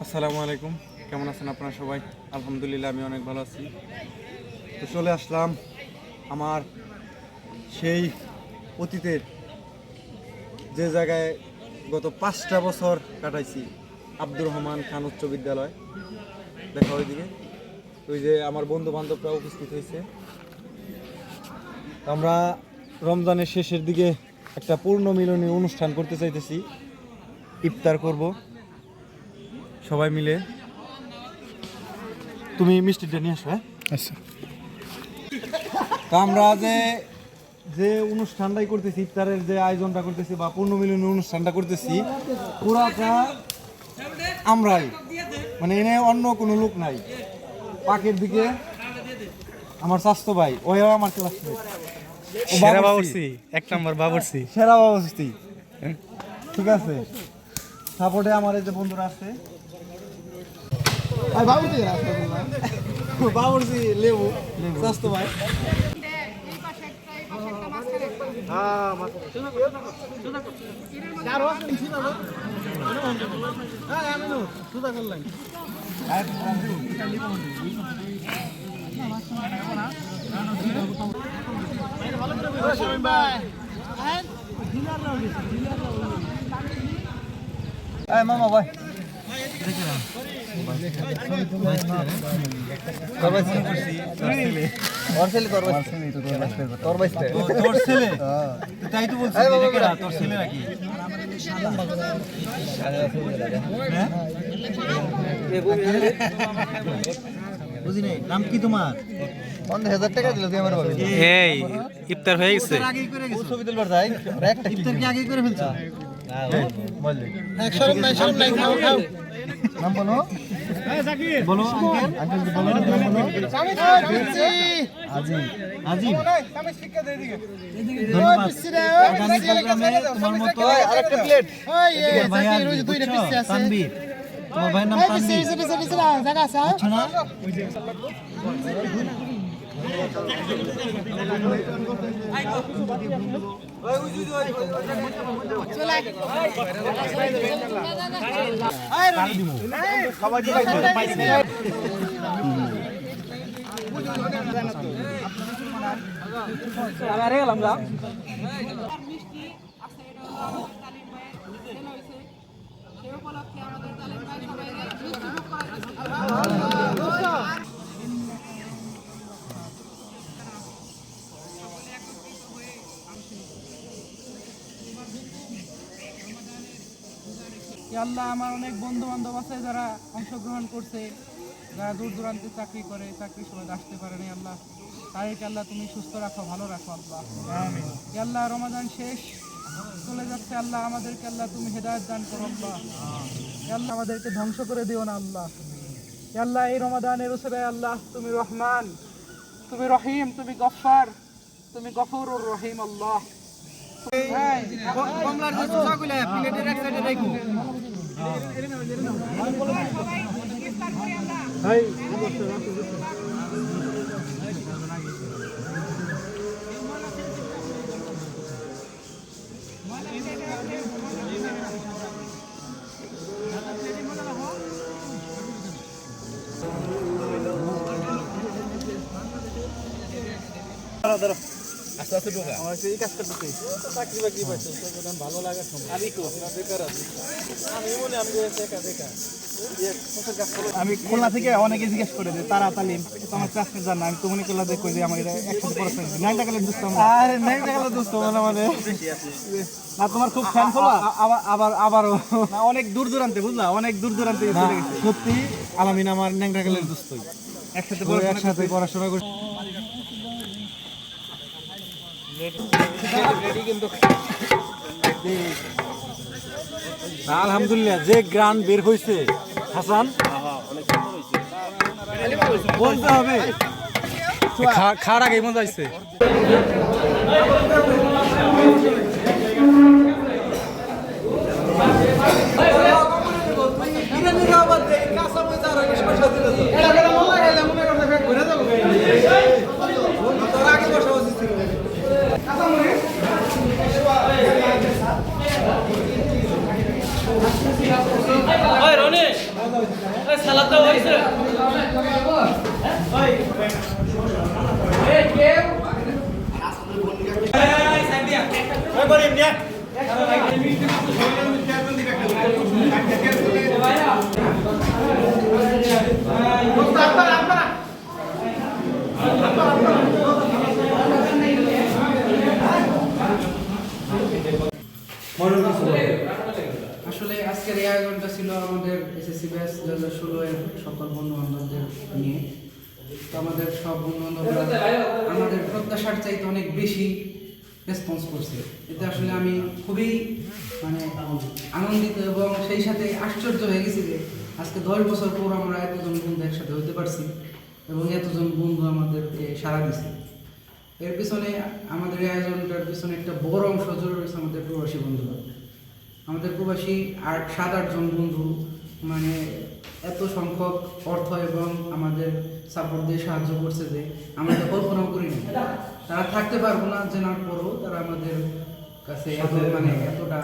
আসসালামু আলাইকুম, কেমন আছেন আপনারা সবাই? আলহামদুলিল্লাহ আমি অনেক ভালো আছি। তো চলে আসলাম আমার সেই অতীতের যে জায়গায় গত 5টা বছর কাটাইছি, আব্দুর রহমান খান উচ্চ বিদ্যালয়। দেখা ওইদিকে ওই যে আমার বন্ধু বান্ধবরা উপস্থিত হয়েছে। আমরা রমজানের শেষের দিকে একটা পূর্ণ মিলনী অনুষ্ঠান করতে চাইতেছি, ইফতার করব সবাই মিলে। তুমি মিষ্টিটা নিয়ে আসো। আচ্ছা, তো আমরা যে অনুষ্ঠানটাই করতেছি, ইফতারের যে আয়োজনটা করতেছি বা পূর্ণ মিলনী অনুষ্ঠানটা করতেছি, পুরাটা আমরাই, মানে এনে অন্য কোনো লোক নাই। পাকের দিকে আমার স্বাস্থ্য ভাই, ওইও আমার ক্লাসমেট, সেরা বাবুর্চি, 1 নম্বর বাবুর্চি, সেরা বাবুর্চি। ঠিক আছে, সাপোর্টে আমার এই যে বন্ধুরা আছে। বাবুর্চি লেবু স্বাস্থ্য ভাই। মামা ভাই তাই তো বলছি, তোর ছেলে নাকি? বুঝি নাই, নাম কি তোমার? 50,000 টাকা দিল তুই আমার বাবা। এই ইফতার হয়ে গেছে। আগেই করে গেছো, ছবি তুলবার যাই একটা ইফতার কি আগেই করে ফেলছো? বললে শরম নাই, খাও নাম বলো। বলো আঙ্কেল বলো, নাম বলো। আজিম ধন্যবাদ। আগামী প্রোগ্রামে তোমার মতো আরেকটা প্লেট তানবীর, তোমার ভাইয়ের নাম তানবীর, আচ্ছা না? আল্লাহ, আমার অনেক বন্ধু বান্ধব আছে যারা অংশগ্রহণ করছে, যারা দূর দূরান্তে চাকরি করে, চাকরির সময় আসতে পারেনি। আল্লাহ তাদেরকে আল্লাহ তুমি সুস্থ রাখো, ভালো রাখো আল্লাহ। আল্লাহ রমাদান শেষ চলে যাচ্ছে, আল্লাহ আমাদেরকে আল্লাহ তুমি হেদায়েত দান করো আল্লাহ। আল্লাহ আমাদেরকে ধ্বংস করে দিও না আল্লাহ। আল্লাহ এই রমাদানের উসরে আল্লাহ তুমি রহমান, তুমি রহিম, তুমি গফফার, তুমি গফুরুর রহিম আল্লাহ। কমলার যে চুষাগুলো প্লেটের এক সাইডে রাখো। আমি খুলনা থেকে অনেকে জিজ্ঞেস করে যে তারা তালিম আমার ক্লাসমেট জান না, আমি তো মনে করলাম যে কই যে আমার এটা একসাথে পড়াশোনা করছি। 9 টাকা দোস্ত আমরা। আরে নাই টাকা দোস্ত মানে না তোমার খুব ফ্যান ফলো আবারও না, অনেক দূর দূরান্তে, বুঝলা, অনেক দূর দূরান্তে চলে গেছে। সত্যি আলামিন আমার ন্যাংটা গেলের দোস্তই, একসাথে একসাথে পড়াশোনা করছি। আলহামদুলিল্লাহ যে গ্রান বের হয়েছে হাসান, বলতে হবে খাওয়ার আগে মজা হয়েছে। আসলে আজকের এই আয়োজনটা ছিল আমাদের এসএসসি ব্যাচ 2016 এর সকল বন্ধু বান্ধবদের নিয়ে। তো আমাদের সব বন্ধু বান্ধবরা আমাদের প্রত্যাশার চাইতে অনেক বেশি রেসপন্স করছে। এতে আসলে আমি খুবই মানে আনন্দিত এবং সেই সাথে আশ্চর্য হয়ে গেছি যে আজকে 10 বছর পর আমরা এতজন বন্ধু একসাথে হতে পারছি এবং এতজন বন্ধু আমাদেরকে সাড়া দিছে। এর পিছনে আমাদের এই আয়োজনটার পিছনে একটা বড় অংশ জুড়ে রয়েছে আমাদের প্রবাসী বন্ধুরা। আমাদের প্রবাসী 7-8 জন বন্ধু মানে এত সংখ্যক অর্থ এবং আমাদের সাপোর্ট দিয়ে সাহায্য করছে যে আমরা তো কল্পনাও করিনি। তারা থাকতে পারবো না জানার পরও তারা আমাদের কাছে এতটা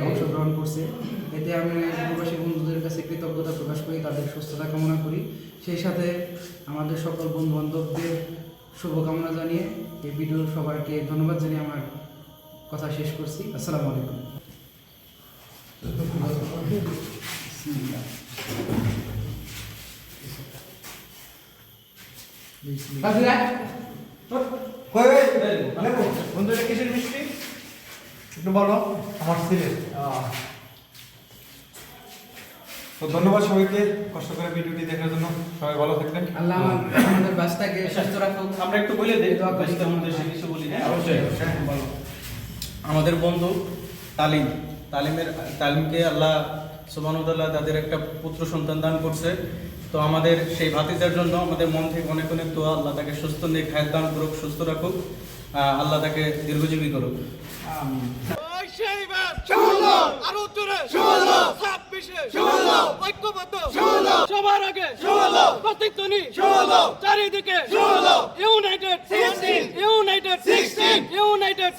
অংশগ্রহণ করছে। এতে আমি প্রবাসী বন্ধুদের কাছে কৃতজ্ঞতা প্রকাশ করি, তাদের সুস্থতা কামনা করি। সেই সাথে আমাদের সকল বন্ধু বান্ধবদের শুভকামনা জানিয়ে এই ভিডিও সবাইকে ধন্যবাদ জানিয়ে আমার কথা শেষ করছি। আসসালামু আলাইকুম। বন্ধুরা কিসের মিষ্টি একটু বলো। আমার ছেলে। তো ধন্যবাদ সবাইকে কষ্ট করে ভিডিওটি দেখার জন্য। সবাই ভালো থাকবেন। আল্লাহ আমাদের বাচ্চাকে সুস্থ রাখুক। আমরা একটু বলে দিই বাচ্চাদের উদ্দেশ্যে কিছু বলি। হ্যাঁ অবশ্যই বলো। আমাদের বন্ধু তালিমকে আল্লাহ সুবহানাহু ওয়া তাআলা তাদের একটা পুত্র সন্তান দান করছে। তো আমাদের সেই ভাতিজার জন্য আমাদের মন থেকে অনেক অনেক দোয়া, আল্লাহ তাকে সুস্থ নিয়ে খায়ের দান করুক, সুস্থ রাখুক, আল্লাহ তাকে দীর্ঘজীবী করুক। সবার আগে প্রতিধ্বনি চারিদিকে ইউনাইটেড ইউনাইটেড ইউনাইটেড